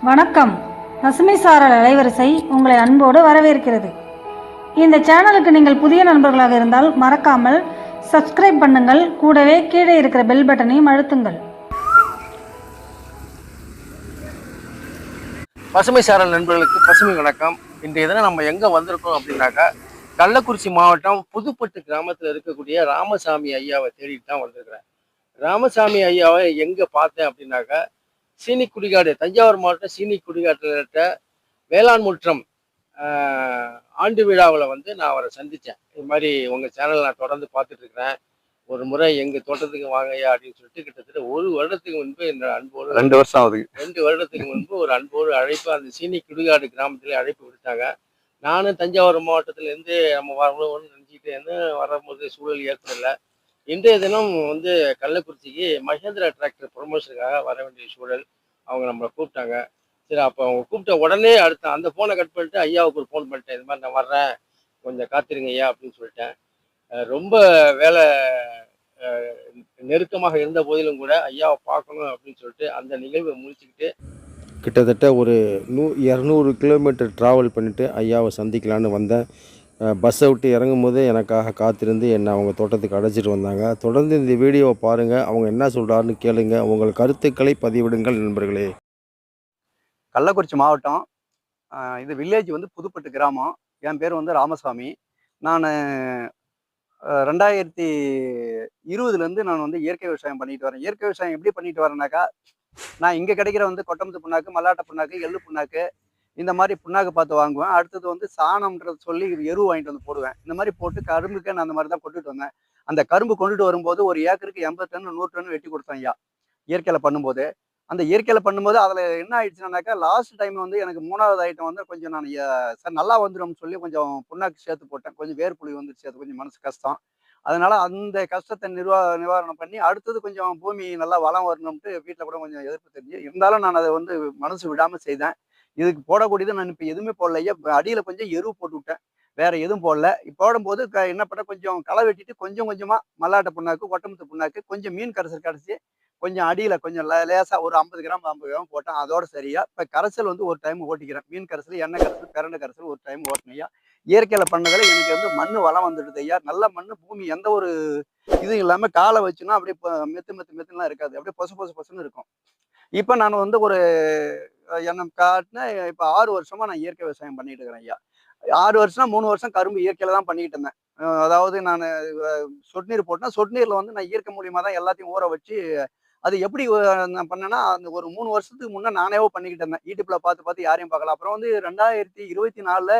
வணக்கம். பசுமை சாரல் அலைவரிசை உங்களை அன்போடு வரவேற்கிறது. இந்த சேனலுக்கு நீங்கள் புதிய நண்பர்களாக இருந்தால் மறக்காமல் சப்ஸ்கிரைப் பண்ணுங்கள். கூடவே கீழே இருக்கிற பெல் பட்டனையும் அழுத்துங்கள். பசுமை சாரல் நண்பர்களுக்கு பசுமை வணக்கம். இன்றைய தினம் நம்ம எங்கே வந்திருக்கோம் அப்படின்னாக்கா, கள்ளக்குறிச்சி மாவட்டம் புதுப்பட்டு கிராமத்தில் இருக்கக்கூடிய ராமசாமி ஐயாவை தேடிட்டு தான் வந்திருக்கிறேன். ராமசாமி ஐயாவை எங்கே பார்த்தேன் அப்படின்னாக்கா, சீனி குடிகாடு, தஞ்சாவூர் மாவட்டம் சீனி குடிகாட்டில் இருக்க வேளாண் முற்றம் ஆண்டு விழாவில் வந்து நான் அவரை சந்தித்தேன். இது மாதிரி உங்கள் சேனல் நான் தொடர்ந்து பார்த்துட்டு இருக்கிறேன், ஒரு முறை எங்கள் தோட்டத்துக்கு வாங்கய்யா அப்படின்னு சொல்லிட்டு கிட்டத்தட்ட ஒரு வருடத்துக்கு முன்பு இந்த அன்போடு 2 வருஷம் ஆகுது. 2 வருடத்துக்கு முன்பு ஒரு அன்போடு அழைப்பு அந்த சீனி குடிகாடு கிராமத்தில் அழைப்பு விடுத்தாங்க. நானும் தஞ்சாவூர் மாவட்டத்திலேருந்து நம்ம வரணும்னு நினச்சிக்கிட்டு இருந்தேன். வரும்போது சூழல் ஏற்படலை. இன்றைய தினம் வந்து கள்ளக்குறிச்சிக்கு மகேந்திரா டிராக்டர் ப்ரொமோஷனுக்காக வர வேண்டிய சூழல். அவங்க நம்மளை கூப்பிட்டாங்க. சரி, அப்போ அவங்க கூப்பிட்ட உடனே அடுத்த அந்த ஃபோனை கட் பண்ணிட்டு ஐயாவுக்கு ஒரு ஃபோன் பண்ணிட்டேன். இது மாதிரி நான் வர்றேன், கொஞ்சம் காத்திருங்க ஐயா அப்படின்னு சொல்லிட்டேன். ரொம்ப வேலை நெருக்கமாக இருந்த போதிலும் கூட ஐயாவை பார்க்கணும் அப்படின்னு சொல்லிட்டு அந்த நிகழ்வை முடிச்சுக்கிட்டு கிட்டத்தட்ட ஒரு 200 கிலோமீட்டர் ட்ராவல் பண்ணிவிட்டு ஐயாவை சந்திக்கலான்னு வந்தேன். பஸ்ஸை விட்டு இறங்கும் போது எனக்காக காத்திருந்து என்னை அவங்க தோட்டத்துக்கு அழைச்சிட்டு வந்தாங்க. தொடர்ந்து இந்த வீடியோவை பாருங்கள், அவங்க என்ன சொல்கிறாருன்னு கேளுங்க, உங்கள் கருத்துக்களை பதிவிடுங்கள் நண்பர்களே. கள்ளக்குறிச்சி மாவட்டம், இது வில்லேஜ் வந்து புதுப்பட்டு கிராமம். என் பேர் வந்து ராமசாமி. நான் 2020 நான் வந்து இயற்கை விவசாயம் பண்ணிட்டு வரேன். இயற்கை விவசாயம் எப்படி பண்ணிட்டு வரேன்னாக்கா, நான் இங்கே கிடைக்கிற வந்து கொட்டமுத்து புண்ணாக்கு, மல்லாட்டை புண்ணாக்கு, எள்ளு புண்ணாக்கு, இந்த மாதிரி புண்ணாக்கு பார்த்து வாங்குவேன். அடுத்தது வந்து சாணம்ன்றது சொல்லி எரு வாங்கிட்டு வந்து போடுவேன். இந்த மாதிரி போட்டு கரும்புக்கு நான் அந்த மாதிரி தான் கொண்டுட்டு வந்தேன். அந்த கரும்பு கொண்டுட்டு வரும்போது ஒரு ஏக்கருக்கு 80 டன் 100 டன் வெட்டி கொடுத்தேன் ஐயா, இயற்கையில் பண்ணும்போது. அந்த இயற்கையில் பண்ணும்போது அதில் என்ன ஆயிடுச்சுனாக்கா, லாஸ்ட் டைம் வந்து எனக்கு 3வது ஐட்டம் வந்து கொஞ்சம் நான் சார் நல்லா வந்துடும்னு சொல்லி கொஞ்சம் புண்ணாக்கு சேர்த்து போட்டேன். கொஞ்சம் வேர்ப்புளி வந்துருச்சு, அது கொஞ்சம் மனசு கஷ்டம். அதனால அந்த கஷ்டத்தை நிவாரணம் பண்ணி அடுத்தது கொஞ்சம் பூமி நல்லா வளம் வரணும்ட்டு வீட்டில் கூட கொஞ்சம் எதிர்ப்பு தெரிஞ்சு இருந்தாலும் நான் அதை வந்து மனசு விடாமல் செய்தேன். இதுக்கு போடக்கூடியது நான் இப்போ எதுவுமே போடல ஐயா. அடியில் கொஞ்சம் எரு போட்டு விட்டேன், வேற எதுவும் போடல. போடும்போது என்ன பண்ண, கொஞ்சம் களை வெட்டிட்டு கொஞ்சம் கொஞ்சமாக மல்லாட்டை புண்ணாக்கு, கொட்டமுத்து புண்ணாக்கு, கொஞ்சம் மீன் கரைசல் கடைச்சி கொஞ்சம் அடியில் கொஞ்சம் லேசாக ஒரு 50 கிராம் 50 கிராம் போட்டேன். அதோட சரியா இப்போ கரைசல் வந்து ஒரு டைம் ஓட்டிக்கிறேன். மீன் கரைசல், எண்ணெய் கரைசல், பிரண்டை கரைசல் ஒரு டைம் ஓட்டினேன் ஐயா. இயற்கையில் பண்ணதில் எனக்கு வந்து மண் வளம் வந்துடுது ஐயா. நல்ல மண், பூமி எந்த ஒரு இதுவும் இல்லாமல் காலை வச்சுன்னா அப்படியே மெத்துலாம் இருக்காது, அப்படியே பொசுன்னு இருக்கும். இப்போ நான் வந்து ஒரு என்ன காட்டின இப்போ 6 வருஷமா நான் இயற்கை விவசாயம் பண்ணிட்டு இருக்கிறேன் ஐயா. 6 வருஷம் 3 வருஷம் கரும்பு இயற்கையில தான் பண்ணிட்டு இருந்தேன். அதாவது நான் சொட்டு நீர் போட்டேன்னா, சொட்டு நீர்ல வந்து நான் இயற்கை மூலியமா தான் எல்லாத்தையும் ஊற வச்சு அது எப்படி நான் பண்ணேன்னா, அந்த ஒரு 3 வருஷத்துக்கு முன்னே நானேவோ பண்ணிக்கிட்டு இருந்தேன். யூடியூப்ல பார்த்து யாரையும் பார்க்கல. அப்புறம் வந்து 2024ல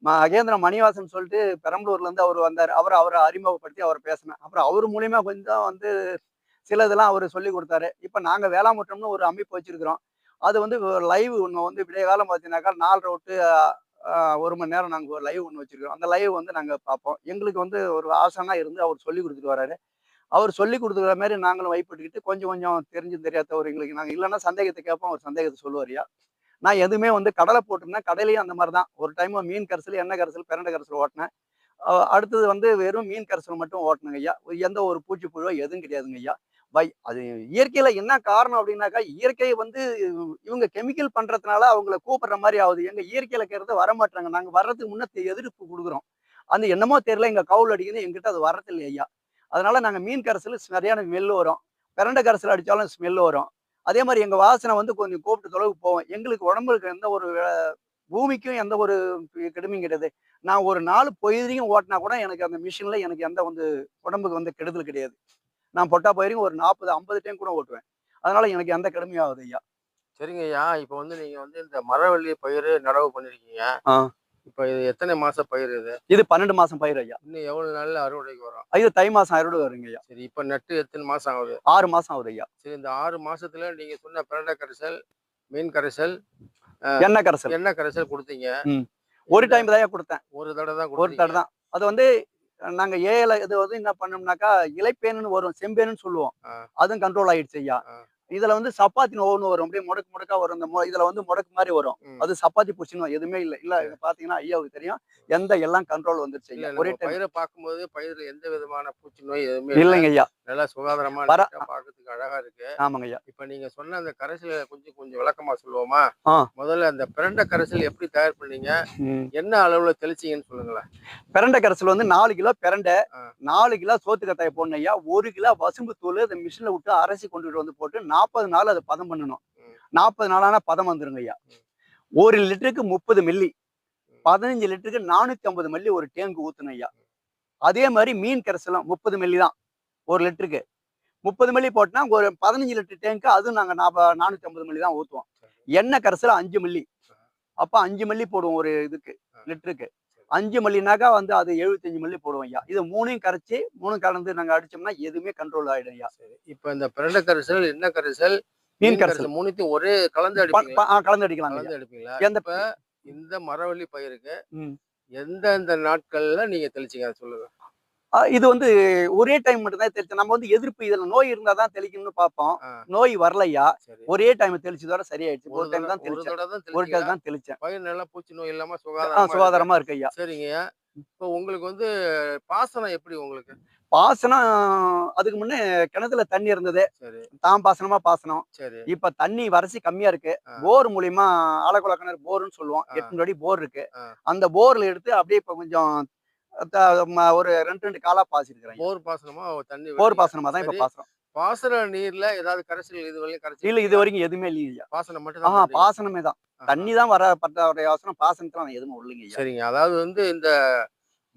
மகேந்திர மணிவாசன் சொல்லிட்டு பெரம்பலூர்ல இருந்து அவர் வந்தார். அவரை அறிமுகப்படுத்தி அவர் பேசினேன். அப்புறம் அவர் மூலியமா கொஞ்சம் வந்து சில இதெல்லாம் அவர் சொல்லி கொடுத்தாரு. இப்போ நாங்கள் வேளாமுற்றம்னு ஒரு அமைப்பு வச்சிருக்கிறோம். அது வந்து லைவ் ஒன்று வந்து விடிய காலம் பார்த்தீங்கன்னாக்கா 4 to 1 மணி நேரம் நாங்கள் ஒரு லைவ் ஒன்று வச்சிருக்கிறோம். அந்த லைவ் வந்து நாங்கள் பார்ப்போம். எங்களுக்கு வந்து ஒரு ஆசனா இருந்து அவர் சொல்லி கொடுத்துட்டு வராரு. அவர் சொல்லி கொடுத்துக்கிற மாதிரி நாங்களும் வைப்பட்டுக்கிட்டு கொஞ்சம் கொஞ்சம் தெரிஞ்சும் தெரியாதவர் எங்களுக்கு நாங்கள் இல்லைன்னா சந்தேகத்தை கேட்போம், அவர் சந்தேகத்தை சொல்லுவாரியா. நான் எதுவுமே வந்து கடலை போட்டிருந்தேன். கடையிலையும் அந்த மாதிரி தான் ஒரு டைம் மீன் கரைசல், எண்ணெய் கரைசல், பிரண்டை கரைசல் ஓட்டினேன். அடுத்தது வந்து வெறும் மீன் கரைசல் மட்டும் ஓட்டணுங்க ஐயா. எந்த ஒரு பூச்சி புழுவோ எதுவும் கிடையாதுங்க ஐயா. அது இயற்கையில என்ன காரணம் அப்படின்னாக்கா, இயற்கையை வந்து இவங்க கெமிக்கல் பண்றதுனால அவங்கள கூப்பிடுற மாதிரி ஆகுது. எங்க இயற்கையில இருக்கிறத வரமாட்டாங்க. நாங்க வர்றதுக்கு முன்ன எதிர்ப்பு கொடுக்குறோம். அந்த என்னமோ தெரியல, எங்க கவுல் அடிக்குது, எங்கிட்ட அது வரதில்லை ஐயா. அதனால நாங்க மீன் கரைசல் சரியான ஸ்மெல் வரும், பிரண்டை கரைசல் அடிச்சாலும் ஸ்மெல் வரும். அதே மாதிரி எங்க வாசனை வந்து கொஞ்சம் கூப்பிட்டு தொலைவுக்கு போவோம். எங்களுக்கு உடம்புக்கு எந்த ஒரு பூமிக்கும் எந்த ஒரு கெடுமையும் கிடையாது. நான் ஒரு 4 பொய்திரியும் ஓட்டினா கூட எனக்கு அந்த மிஷின்ல எனக்கு எந்த வந்து உடம்புக்கு வந்து கெடுதல் கிடையாது. நான் பொட்டா போயிருங்க ஒரு 40 50 டைம் கூட ஓட்டுவேன். அதனால எனக்கு எந்த கடுமையும் ஆகுது ஐயா. சரிங்க ஐயா. இப்போ வந்து நீங்கள் வந்து இந்த மரவள்ளி பயிர் நடவு பண்ணியிருக்கீங்க. இப்போ இது எத்தனை மாதம் பயிர் இது? இது 12 மாதம் பயிர் ஐயா. இன்னும் எவ்வளோ நாளில் அறுவடைக்கு வரும்? இது தை மாதம் அறுவடை வருங்க ஐயா. சரி, இப்போ நட்டு எத்தனை மாதம் ஆகுது? 6 மாதம் ஆகுது ஐயா. சரி, இந்த 6 மாதத்துல நீங்கள் சொன்ன பிரண்டை கரைசல், மீன் கரைசல், எண்ணெய் கரைசல் கொடுத்தீங்க. ஒரு டைம் தான் கொடுத்தேன். ஒரு தடவை தான்? ஒரு தடவை தான். அது வந்து நாங்க ஏல இது வந்து என்ன பண்ணோம்னாக்கா, இலைப்பேனுன்னு வரும், செம்பேனுன்னு சொல்லுவோம். அதுவும் கண்ட்ரோல் ஆயிடுச்சு ஐயா. இதுல வந்து சப்பாத்தி ஒவ்வொன்று வரும், அப்படியே முடக்கு முடக்கா வரும். இதுல வந்து முடக்கு மாதிரி வரும். ம். அது சப்பாத்தி பூச்சின்னு எதுவுமே இல்ல. இல்ல இது பாத்தீங்கன்னா ஐயாவுக்கு தெரியும். எல்லாம் கண்ட்ரோல் வந்துருச்சு இல்ல ஐயா. நம்ம ஒரே டைம் பயிரை பார்க்கும்போது பயிர்ல எந்த விதமான பூச்சி நோய் எதுவுமே இல்ல. இல்லைங்க ஐயா. நல்லா சுகாதாரமா வர நீட்டா பார்க்கறதுக்கு அழகா இருக்கு. ஆமாங்க ஐயா. இப்ப நீங்க சொன்ன அந்த கரைசல கொஞ்சம் கொஞ்சம் விளக்கமா சொல்லுவோமா? ஆ. முதல்ல அந்த பிரண்ட கரைசல் எப்படி தயார் பண்ணீங்க? ம். என்ன அளவுல தெளிச்சீங்கன்னு சொல்லுங்களேன். பிரண்டை கரைசல் வந்து 4 கிலோ பிரண்டை, ஆ. 4 கிலோ சோத்து கத்தாய போடணும் ஐயா. 1 கிலோ வசும்பு தூள் அதை மிஷின்ல விட்டு அரைச்சி கொண்டுட்டு வந்து போட்டு 40 நாள் அதை பதம் பண்ணணும். ம். 40 நாளானா பதம் வந்துருங்க ஐயா. ம். 1 லிட்டருக்கு 30 மில்லி, ம். 15 லிட்டருக்கு 450 மில்லி ஒரு டேங்க் ஊத்தணும் ஐயா. அதே மாதிரி மீன் கரைசலும் 30 மில்லி தான் 1 லிட்டருக்கு. 30 மில்லி போட்டோம்னா ஒரு 15 லிட்டர் டேங்க், அதுவும் நாங்க 450 மில்லி தான் ஊத்துவோம். எண்ணெய் கரைசல் 5 மில்லி. அப்ப 5 மில்லி போடுவோம் ஒரு இதுக்கு, லிட்டருக்கு. 5 மில்லினாக்கா வந்து அது 75 மில்லி போடுவோம் ஐயா. இது 3யும் கரைச்சு 3 கலந்து நாங்க அடிச்சோம்னா எதுவுமே கண்ட்ரோல் ஆயிடும் ஐயா. சரி. இப்ப இந்த பிரண்ட கரைசல், எண்ணெய் கரைசல், மீன் மீன் கரைசல் கரைசல் மூணுத்தையும் ஒரே கலந்து அடிப்பீங்களா? கலந்து அடிக்கலாம் ஐயா. கலந்து அடிப்பீங்களா? எந்த இப்ப இந்த மரவள்ளி பயிருக்கு ம். எந்தெந்த நாட்கள்ல நீங்க தெளிச்சீங்க அதை சொல்லுங்க. இது வந்து ஒரே டைம் மட்டும் தான் தெளிச்சோம். நம்ம வந்து எதிர்ப்பு இதுல நோய் இருந்தா தான் தெளிக்கணும்னு பார்ப்போம். ஆ. நோய் வரலையா. சரி. ஒரே டைம் தெளிச்சதோட சரியாயிடுச்சு. ஒரு ஒரு டைம் தடவை தான் தெளிச்சேன். தான் ஒரு தெளிச்சீங்களா? டைம் தான் தெளிச்சேன். பயிர் நல்லா பூச்சி நோய் இல்லாம சுகாதாரமா இருக்கு. சுகாதாரமா இருக்கு ஐயா. சரிங்கய்யா. இப்போ உங்களுக்கு வந்து பாசனம் எப்படி உங்களுக்கு? பாசனம் அதுக்கு முன்னே கிணத்துல தண்ணி இருந்தது. சரி, பாசனமா பாசனம். சரி. இப்ப தண்ணி வறட்சி கம்மியா இருக்கு. ஆ. போர் மூலியமா ஆழக்குள கிணறு போர்ன்னு சொல்லுவோம். ஆ. 800 அடி போர் இருக்கு. ஆ. அந்த போர்ல எடுத்து அப்படியே இப்ப கொஞ்சம் ஒரு 2 காலா பாய்ச்சிருக்கிறேன். போர் பாசனமா தண்ணி போர் விடுறீங்க. பாசனமா தான் இப்ப சரி. பாசனம். பாசன நீர்ல ஏதாவது கரைசல் இது வரையும் இல்ல இது கரைச்சிருக்கீங்களா? வரைக்கும் எதுவுமே இல்லையா. பாசனம் மட்டும் தான் பண்றீங்க. பாசனமே தான். ஆஹா. தண்ணி தான் வர பற்றாக்குறை அவசரம். பாசனத்துல நான் எதுவும் இல்லைங்க ஐயா. சரிங்க. அதாவது வந்து இந்த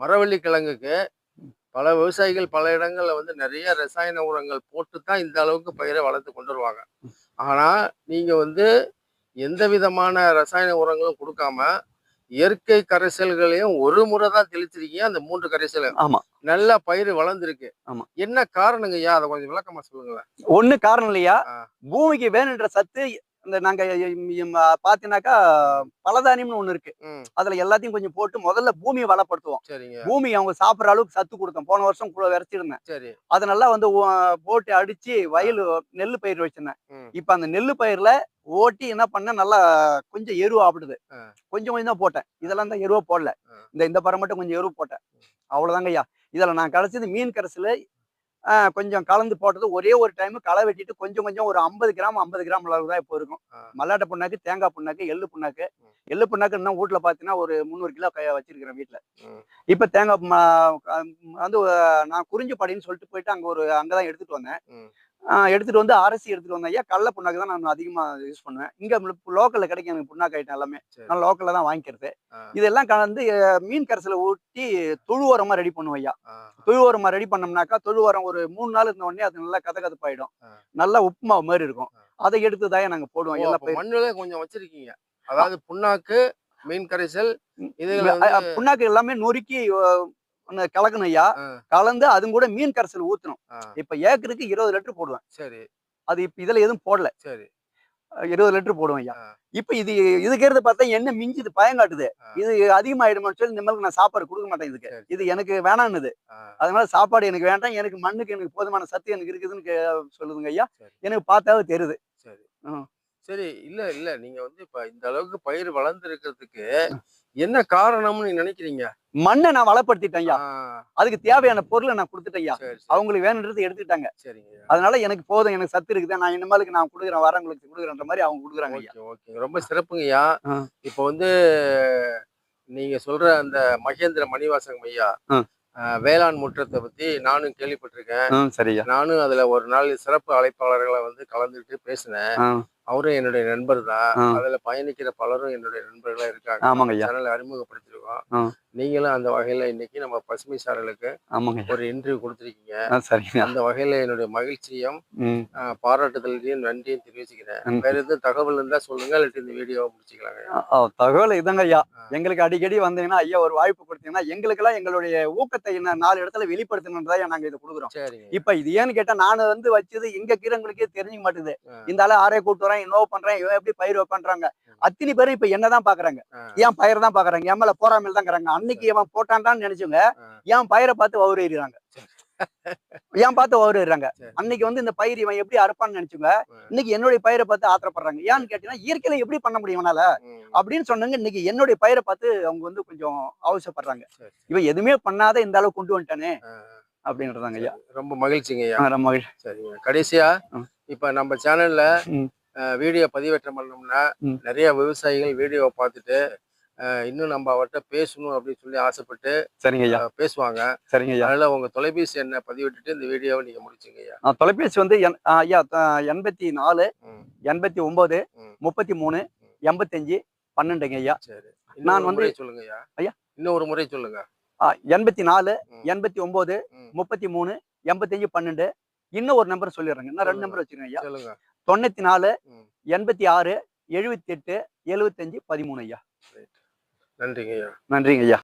மரவள்ளி கிழங்குக்கு பல விவசாயிகள் பல இடங்கள்ல வந்து நிறைய ரசாயன உரங்கள் போட்டு தான் இந்த அளவுக்கு பயிரை வளர்த்து கொண்டு வருவாங்க. ஆனா நீங்க வந்து எந்த விதமான ரசாயன உரங்களும் கொடுக்காம இயற்கை கரைசல்களையும் ஒரு முறை தான் தெளிச்சிருக்கீங்க. அந்த 3 கரைசலும் ஆமா. நல்லா பயிர் வளர்ந்துருக்கு. ஆமா. என்ன காரணங்கய்யா? அதை கொஞ்சம் விளக்கமா சொல்லுங்களேன். ஒண்ணு காரணம் இல்லையா. ஆ. பூமிக்கு வேணுன்ற சத்து இந்த நாங்க பாத்தீங்கன்னாக்கா பலதானியம்னு ஒண்ணு இருக்கு. ம். அதுல எல்லாத்தையும் கொஞ்சம் போட்டு முதல்ல பூமியை வளப்படுத்துவோம். சரிங்க. பூமி அவங்க சாப்பிடுற அளவுக்கு சத்து கொடுத்தோம். போன வருஷம் கூட விதைச்சிருந்தேன். சரி. அது நல்லா வந்து போட்டு அடிச்சு வயல் நெல்லு பயிர் வச்சிருந்தேன். ம். இப்ப அந்த நெல்லு பயிர்ல ஓட்டி என்ன பண்ண நல்லா கொஞ்சம் எருவு ஆப்பிடுது. ஆ. கொஞ்சம் கொஞ்சம் தான் போட்டேன். இதெல்லாம் தான் எருவா போடல. ஆ. இந்த பரம் மட்டும் கொஞ்சம் எருவு போட்டேன். அவ்வளவுதாங்க ஐயா. இதுல நான் கடைச்சது மீன் கரைசல் கொஞ்சம் கலந்து போட்டது ஒரே ஒரு டைம் களை வெட்டிட்டு கொஞ்சம் கொஞ்சம் ஒரு 50 கிராம் அளவு தான் இப்போ இருக்கும். ஆ. மல்லாட்டை புண்ணாக்கு, தேங்காய் புண்ணாக்கு, எள்ளு புண்ணாக்கு. ம். எள்ளு புண்ணாக்கு இன்னும் வீட்டுல பாத்தீங்கன்னா ஒரு 300 கிலோ வச்சிருக்கிறேன் வீட்டுல. ம். இப்ப தேங்காய் வந்து நான் குறிஞ்சிப்பாடின்னு சொல்லிட்டு போயிட்டு அங்கதான் எடுத்துட்டு வந்தேன். ம். எடுத்துட்டு வந்து அரிசி எடுத்துட்டு வந்தேன் ஐயா. கடல புண்ணாக்கு தான் நான் அதிகமா யூஸ் பண்ணுவேன். இங்க லோக்கல்ல கிடைக்கும் எனக்கு புண்ணாக்கு ஐட்டம் எல்லாமே. சரி. நான் லோக்கல்ல தான் வாங்கிக்கிறது. ஆ. இதெல்லாம் கலந்து மீன் கரைசலை ஊட்டி தொழு உரமா ரெடி பண்ணுவோம் ஐயா. ஆ. தொழு உரமா ரெடி பண்ணோம்னாக்கா தொழு உரம் ஒரு 3 நாள் இருந்த உடனே அது நல்லா கதகதப்பாயிடும். ஆ. நல்லா உப்புமா மாதிரி இருக்கும். ஆ. அதை எடுத்து தான் நாங்க போடுவோம். ஓ, எல்லா அப்ப மண்ணுல கொஞ்சம் வச்சிருக்கீங்க. அதாவது புண்ணாக்கு, மீன் கரைசல் இதுல வந்து புண்ணாக்கு எல்லாமே நொறுக்கி கலக்கணும் ஐயா. ஆ. கலந்து அதுவும் கூட மீன் கரைசல் ஊத்தணும். ஆ. இப்ப ஏக்கருக்கு 20 லிட்டர் போடுவேன். சரி, அது இப்ப இதுல எதுவும் போடல. சரி. 20 லிட்டர் போடுவேன் ஐயா. ஆ. இப்ப இதுக்கிறது பார்த்தா என்ன மிஞ்சுது பயங்காட்டுது. ஆ. இது அதிகமாயிடுமான்னு சொல்லி இந்த மாதிரி நான் சாப்பாடு கொடுக்க மாட்டேன் இதுக்கு. சரி. இது எனக்கு வேணான்னுது. ஆ. அதனால சாப்பாடு எனக்கு வேண்டாம். எனக்கு மண்ணுக்கு எனக்கு போதுமான சத்து எனக்கு இருக்குதுன்னு சொல்லுதுங்க ஐயா. சரி. எனக்கு பார்த்தாவே தெரியுது. சரி. ம். சரி. இல்ல நீங்க வந்து இப்ப இந்த அளவுக்கு பயிர் வளர்ந்து இருக்கிறதுக்கு என்ன காரணம்னு நீங்க நினைக்கிறீங்க? மண்ணை நான் வளப்படுத்திட்டேன் ஐயா. ஆ. அதுக்கு தேவையான பொருளை நான் கொடுத்துட்டேன் ஐயா. சரி, சரி. அவங்களுக்கு வேணுன்றது எடுத்துக்கிட்டாங்க. சரிங்க. அதனால எனக்கு போதும், எனக்கு சத்து இருக்குது, நான் இனிமேலுக்கு நான் கொடுக்குறேன், வரவங்களுக்கு கொடுக்குறேன்ற மாதிரி அவங்க கொடுக்குறாங்க ஐயா. Okay, okay. ரொம்ப சிறப்புங்கய்யா. ஆ. இப்ப வந்து நீங்க சொல்ற அந்த மகேந்திர மணிவாசகம் ஐயா வேளாண் முற்றத்தை பத்தி நானும் கேள்விப்பட்டிருக்கேன். சரியா. நானும் அதுல ஒரு நாள் சிறப்பு அழைப்பாளர்களை வந்து கலந்துக்கிட்டு பேசினேன். அவரும் என்னுடைய நண்பர் தான். அதுல பயணிக்கிற பலரும் என்னுடைய நண்பர்களா இருக்காங்க. ஆமாங்க ஐயா. சேனலை அறிமுகப்படுத்திருக்கோம். நீங்களும் அந்த வகையில இன்னைக்கு நம்ம பசுமை சாரலுக்கு ஒரு இன்டர்வியூ கொடுத்துருக்கீங்க. அந்த வகையில என்னுடைய மகிழ்ச்சியும் பாராட்டுதலையும் நன்றியும் தெரிவிச்சுக்கிறேன். வேற எதுவும் தகவல் இருந்தா சொல்லுங்க, இல்லாட்டி இந்த வீடியோவை முடிச்சுக்கலாங்க. தகவல் இதாங்க ஐயா. எங்களுக்கு அடிக்கடி வந்தீங்கன்னா ஐயா ஒரு வாய்ப்பு கொடுத்தீங்கன்னா எங்களுக்கெல்லாம் எங்களுடைய ஊக்கத்தை 4 இடத்துல வெளிப்படுத்தணுன்றதா நாங்க இதை கொடுக்குறோம். சரிங்க. இப்ப இது ஏன்னு கேட்டா நான் வந்து வச்சது எங்க கீரங்களுக்கே தெரிஞ்சுக்க மாட்டேங்குது. இந்த ஆளு ஆரே கூட்டு வரேன், இன்னொரு பண்றேன், இவன் எப்படி பயிர் வைப்பான்றாங்க. அத்தனை பேரும் இப்ப என்னதான் பாக்குறாங்க, ஏன் பயிர் தான் பாக்குறாங்க, என் மேல போறாமல் தான் இருக்கிறாங்க. அன்னைக்கு இவன் போட்டான்டான்னு நினைச்சுங்க, ஏன் பயிரை பார்த்து வவுறாங்க. ஏன் பார்த்து வருறாங்க. சரி. அன்னைக்கு வந்து இந்த பயிர் இவன் எப்படி அறுப்பான்னு நினைச்சுங்க. இன்னைக்கு என்னுடைய பயிரை பார்த்து ஆத்திரப்படுறாங்க. ஏன்னு கேட்டீங்கன்னா இயற்கையில எப்படி பண்ண முடியும் இவனால அப்படின்னு சொன்னாங்க. இன்னைக்கு என்னுடைய பயிரை பார்த்து அவங்க வந்து கொஞ்சம் அவசரப்படுறாங்க. சரி. இவன் எதுவுமே பண்ணாத இந்த அளவுக்கு கொண்டு வந்துட்டானே ஆ, அப்படின்றதாங்க ஐயா. ரொம்ப மகிழ்ச்சிங்க ஐயா. ரொம்ப மகிழ்ச்சி. சரிங்க. கடைசியா இப்ப நம்ம சேனல்ல ம். வீடியோ பதிவேற்றம் பண்ணோம்னா ம். நிறைய விவசாயிகள் வீடியோவை பார்த்துட்டு இன்னும் நம்ம அவர்கிட்ட பேசணும் அப்படின்னு சொல்லி ஆசைப்பட்டு சரிங்க ஐயா. பேசுவாங்க. சரிங்க ஐயா. அதனால உங்க தொலைபேசி எண்ணை பதிவிட்டுட்டு இந்த வீடியோவை நீங்க முடிச்சுங்க ஐயா. தொலைபேசி வந்து ஐயா 84 ம். 89 ம். 33 85 12ங்க ஐயா. சரி. நான் இன்னொரு வந்து முறை சொல்லுங்க ஐயா. ஐயா இன்னொரு முறை சொல்லுங்க. 84 ம். 89 ம். 33 85 12. இன்னும் ஒரு நம்பர் சொல்லிடுறேங்க. நான் 2 சொல்லுங்க. நம்பர் வச்சிருக்கேன் ஐயா. சொல்லுங்க. 94 ம். 86 78 75 13 ஐயா. நன்றிங்க ஐயா. நன்றிங்க ஐயா.